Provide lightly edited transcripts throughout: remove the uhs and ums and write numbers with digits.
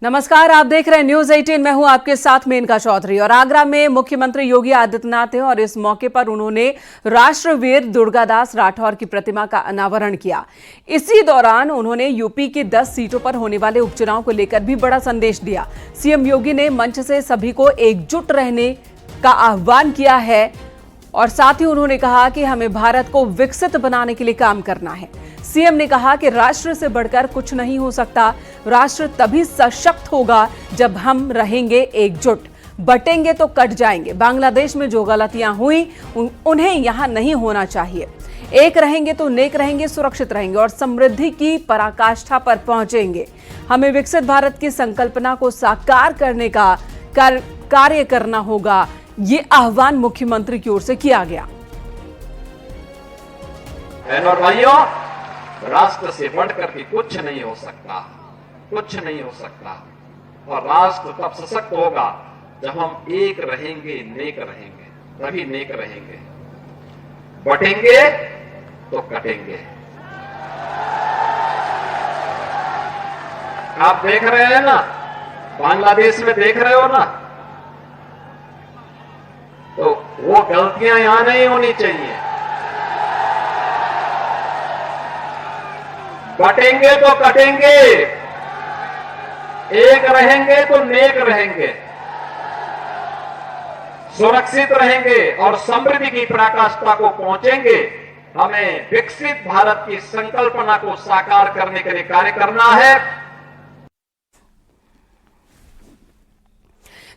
नमस्कार, आप देख रहे हैं न्यूज 18। मैं हूं आपके साथ मेनका चौधरी। और आगरा में मुख्यमंत्री योगी आदित्यनाथ हैं और इस मौके पर उन्होंने राष्ट्रवीर दुर्गादास राठौर की प्रतिमा का अनावरण किया। इसी दौरान उन्होंने यूपी की 10 सीटों पर होने वाले उपचुनाव को लेकर भी बड़ा संदेश दिया। सीएम योगी ने मंच से सभी को एकजुट रहने का आह्वान किया है और साथ ही उन्होंने कहा कि हमें भारत को विकसित बनाने के लिए काम करना है। सीएम ने कहा कि राष्ट्र से बढ़कर कुछ नहीं हो सकता। राष्ट्र तभी सशक्त होगा जब हम रहेंगे एकजुट। बटेंगे तो कट जाएंगे। बांग्लादेश में जो गलतियां हुई उन्हें यहां नहीं होना चाहिए। एक रहेंगे तो नेक रहेंगे, सुरक्षित रहेंगे और समृद्धि की पराकाष्ठा पर पहुंचेंगे। हमें विकसित भारत की संकल्पना को साकार करने का कार्य करना होगा। ये आह्वान मुख्यमंत्री की ओर से किया गया। और भाइयों, राष्ट्र से बढ़कर के कुछ नहीं हो सकता, कुछ नहीं हो सकता। और राष्ट्र तब सशक्त होगा जब हम एक रहेंगे, नेक रहेंगे, तभी नेक रहेंगे। बटेंगे तो कटेंगे। आप देख रहे हैं ना, बांग्लादेश में देख रहे हो ना, तो वो गलतियां यहां नहीं होनी चाहिए। बटेंगे तो कटेंगे, एक रहेंगे तो नेक रहेंगे, सुरक्षित रहेंगे और समृद्धि की पराकाष्ठा को पहुंचेंगे। हमें विकसित भारत की संकल्पना को साकार करने के लिए कार्य करना है।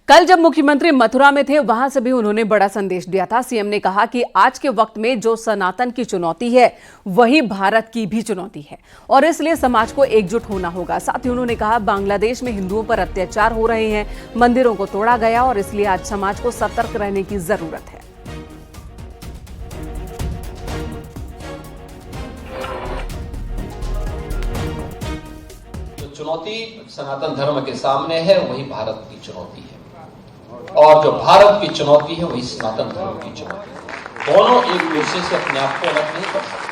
कल जब मुख्यमंत्री मथुरा में थे, वहां से भी उन्होंने बड़ा संदेश दिया था। सीएम ने कहा कि आज के वक्त में जो सनातन की चुनौती है वही भारत की भी चुनौती है और इसलिए समाज को एकजुट होना होगा। साथ ही उन्होंने कहा बांग्लादेश में हिंदुओं पर अत्याचार हो रहे हैं, मंदिरों को तोड़ा गया और इसलिए आज समाज को सतर्क रहने की जरूरत है। जो चुनौती सनातन धर्म के सामने है वही भारत की चुनौती है और जो भारत की चुनौती है वही सनातन धर्म की चुनौती है। दोनों एक दूसरे से अपने आप को अलग नहीं कर सकते,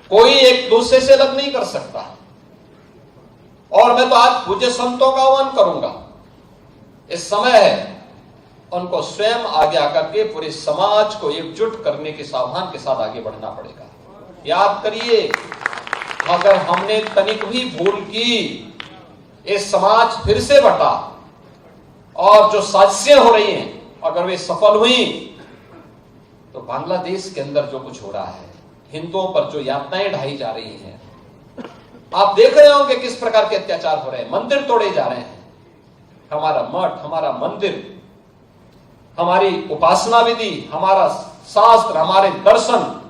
कोई एक दूसरे से अलग नहीं कर सकता। और मैं तो आज पूज्य संतों का आह्वान करूंगा, इस समय है उनको स्वयं आगे आकर के पूरे समाज को एकजुट करने के सावधान के साथ आगे बढ़ना पड़ेगा। याद करिए, अगर हमने तनिक भी भूल की, ये समाज फिर से बटा और जो साजिशें हो रही हैं अगर वे सफल हुई तो बांग्लादेश के अंदर जो कुछ हो रहा है, हिंदुओं पर जो यातनाएं ढाई जा रही हैं, आप देख रहे होंगे किस प्रकार के अत्याचार हो रहे हैं, मंदिर तोड़े जा रहे हैं। हमारा मठ, हमारा मंदिर, हमारी उपासना विधि, हमारा शास्त्र, हमारे दर्शन,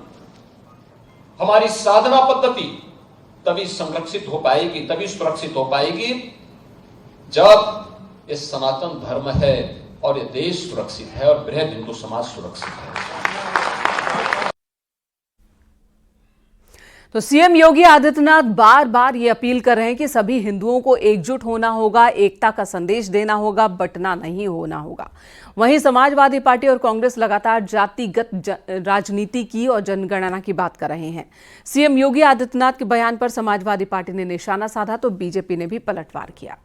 हमारी साधना पद्धति तभी संरक्षित हो पाएगी, तभी सुरक्षित हो पाएगी जब ये सनातन धर्म है और ये देश सुरक्षित है और बृहद हिंदू समाज सुरक्षित है। तो सीएम योगी आदित्यनाथ बार बार ये अपील कर रहे हैं कि सभी हिंदुओं को एकजुट होना होगा, एकता का संदेश देना होगा, बंटना नहीं होना होगा। वहीं समाजवादी पार्टी और कांग्रेस लगातार जातिगत राजनीति की और जनगणना की बात कर रहे हैं। सीएम योगी आदित्यनाथ के बयान पर समाजवादी पार्टी ने निशाना साधा तो बीजेपी ने भी पलटवार किया।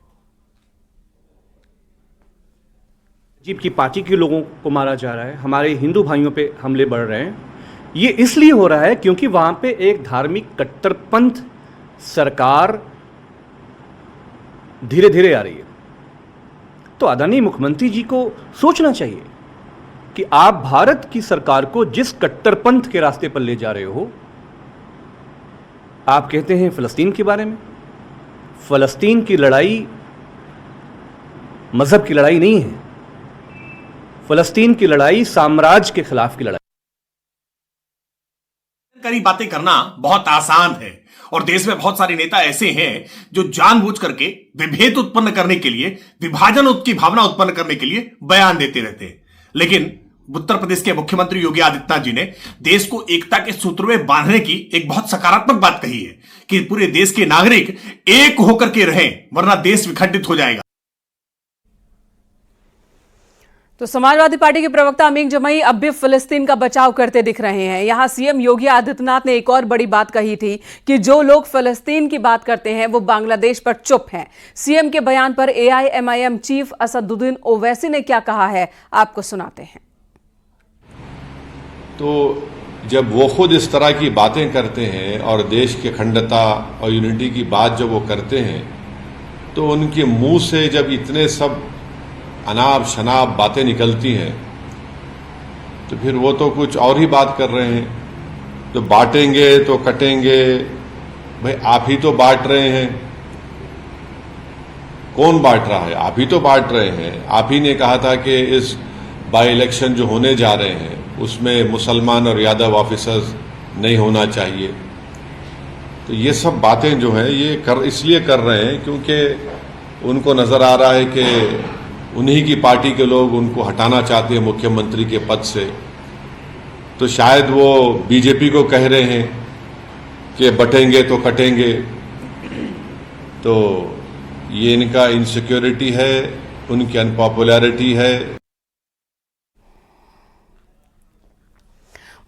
जीप की पार्टी के लोगों को मारा जा रहा है, हमारे हिंदू भाइयों पे हमले बढ़ रहे हैं। ये इसलिए हो रहा है क्योंकि वहां पे एक धार्मिक कट्टरपंथ सरकार धीरे धीरे आ रही है। तो आदरणीय मुख्यमंत्री जी को सोचना चाहिए कि आप भारत की सरकार को जिस कट्टरपंथ के रास्ते पर ले जा रहे हो, आप कहते हैं फिलिस्तीन के बारे में। फिलिस्तीन की लड़ाई मजहब की लड़ाई नहीं है, फिलिस्तीन की लड़ाई साम्राज्य के खिलाफ की लड़ाई। करी बातें करना बहुत आसान है और देश में बहुत सारे नेता ऐसे हैं जो जानबूझ करके विभेद उत्पन्न करने के लिए, विभाजन की भावना उत्पन्न करने के लिए बयान देते रहते हैं। लेकिन उत्तर प्रदेश के मुख्यमंत्री योगी आदित्यनाथ जी ने देश को एकता के सूत्र में बांधने की एक बहुत सकारात्मक बात कही है कि पूरे देश के नागरिक एक होकर के रहें, वरना देश विखंडित हो जाएगा। तो समाजवादी पार्टी के प्रवक्ता अमीन जमाई अब भी फिलिस्तीन का बचाव करते दिख रहे हैं। यहां सीएम योगी आदित्यनाथ ने एक और बड़ी बात कही थी कि जो लोग फिलिस्तीन की बात करते हैं वो बांग्लादेश पर चुप हैं। सीएम के बयान पर एआईएमआईएम चीफ असदुद्दीन ओवैसी ने क्या कहा है, आपको सुनाते हैं। तो जब वो खुद इस तरह की बातें करते हैं और देश की अखंडता और यूनिटी की बात जब वो करते हैं, तो उनके मुंह से जब इतने सब अनाप शनाप बातें निकलती हैं, तो फिर वो तो कुछ और ही बात कर रहे हैं। तो बांटेंगे तो कटेंगे, भाई आप ही तो बांट रहे हैं। कौन बांट रहा है? आप ही तो बांट रहे हैं। आप ही ने कहा था कि इस बाई इलेक्शन जो होने जा रहे हैं उसमें मुसलमान और यादव ऑफिसर्स नहीं होना चाहिए। तो ये सब बातें जो हैं ये इसलिए कर रहे हैं क्योंकि उनको नजर आ रहा है कि उन्हीं की पार्टी के लोग उनको हटाना चाहते हैं मुख्यमंत्री के पद से। तो शायद वो बीजेपी को कह रहे हैं कि बटेंगे तो कटेंगे। तो ये इनका इनसिक्योरिटी है, उनकी अनपॉपुलैरिटी है।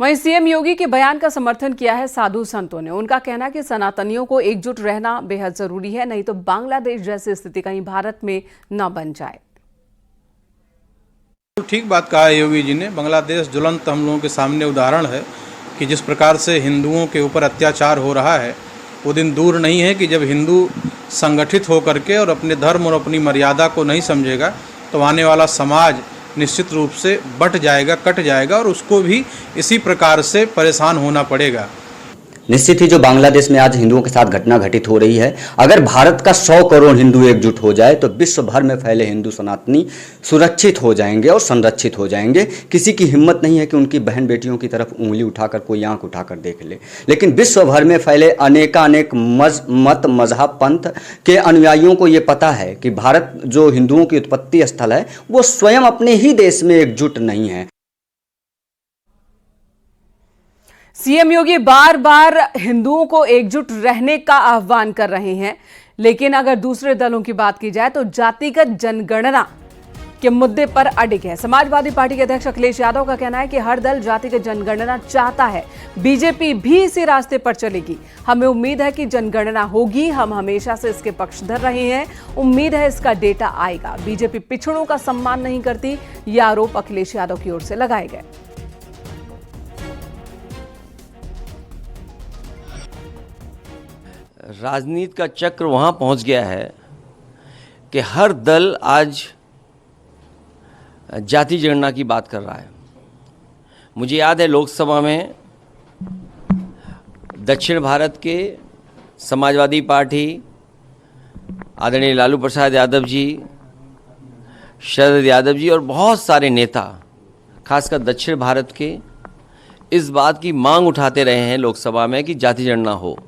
वहीं सीएम योगी के बयान का समर्थन किया है साधु संतों ने। उनका कहना है कि सनातनियों को एकजुट रहना बेहद जरूरी है, नहीं तो बांग्लादेश जैसी स्थिति कहीं भारत में न बन जाए। ठीक बात कहा है योगी जी ने। बांग्लादेश ज्वलंत हम लोगों के सामने उदाहरण है कि जिस प्रकार से हिंदुओं के ऊपर अत्याचार हो रहा है, वो दिन दूर नहीं है कि जब हिंदू संगठित होकर के और अपने धर्म और अपनी मर्यादा को नहीं समझेगा तो आने वाला समाज निश्चित रूप से बट जाएगा, कट जाएगा और उसको भी इसी प्रकार से परेशान होना पड़ेगा। निश्चित ही जो बांग्लादेश में आज हिंदुओं के साथ घटना घटित हो रही है, अगर भारत का 100 करोड़ हिंदू एकजुट हो जाए तो विश्व भर में फैले हिंदू सनातनी सुरक्षित हो जाएंगे और संरक्षित हो जाएंगे। किसी की हिम्मत नहीं है कि उनकी बहन बेटियों की तरफ उंगली उठाकर कोई आंख उठाकर देख ले। लेकिन विश्व भर में फैले अनेकानेक मत मजहब पंथ के अनुयायियों को ये पता है कि भारत जो हिंदुओं की उत्पत्ति स्थल है वो स्वयं अपने ही देश में एकजुट नहीं है। सीएम योगी बार बार हिंदुओं को एकजुट रहने का आह्वान कर रहे हैं, लेकिन अगर दूसरे दलों की बात की जाए तो जातिगत जनगणना के मुद्दे पर अडिग है। समाजवादी पार्टी के अध्यक्ष अखिलेश यादव का कहना है कि हर दल जातिगत जनगणना चाहता है, बीजेपी भी इसी रास्ते पर चलेगी। हमें उम्मीद है कि जनगणना होगी, हम हमेशा से इसके पक्षधर रहे हैं, उम्मीद है इसका डेटा आएगा। बीजेपी पिछड़ों का सम्मान नहीं करती, ये आरोप अखिलेश यादव की ओर से लगाए गए। राजनीति का चक्र वहाँ पहुँच गया है कि हर दल आज जाति जनगणना की बात कर रहा है। मुझे याद है लोकसभा में दक्षिण भारत के समाजवादी पार्टी आदरणीय लालू प्रसाद यादव जी, शरद यादव जी और बहुत सारे नेता खासकर दक्षिण भारत के इस बात की मांग उठाते रहे हैं लोकसभा में कि जाति जनगणना हो।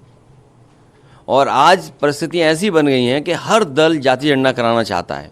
और आज परिस्थितियाँ ऐसी बन गई हैं कि हर दल जाति जनगणना कराना चाहता है।